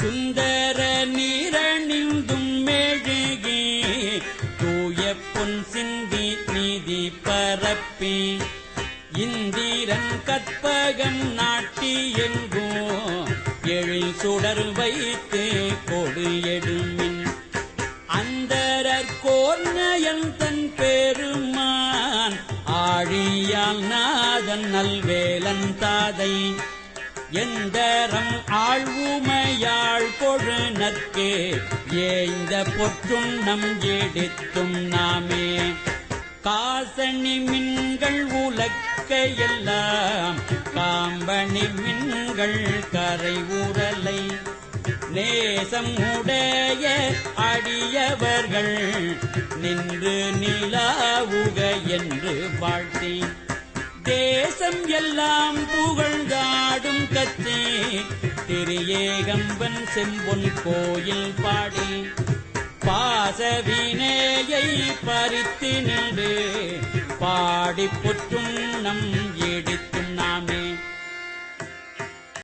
சுந்தர நீரணிந்தும் மெழுகி தூய பொன் சிந்தி நீதி பரப்பி இந்திரன் கற்பகம் நாட்டி எங்கோ எழில் சுடர் வைத்து கொடு எடுமின் அந்தரற்கோர்நயன் தன் பெருமான் ஆழியால் நாதன் நல்வேலன் தாதை எந்தரம் ஆழ்வுமையாள் கொழு நற்கே ஏய்ந்த பொற்றுண்ணம் எடுத்தும் நாமே காசணி மின்கள் உலக்கையெல்லாம் காம்பணி மின்கள் கரை உரலை நேசம் உடைய அடியவர்கள் நின்று நிலாவுக என்று வாழ்த்தி தேசம் எல்லாம் புகழ்ந்தாடும் கத்தி திரியேகம்பன் செம்பொன் கோயில் பாடி பாசவினேயை பறித்து நின்று பாடி புற்றும் நம்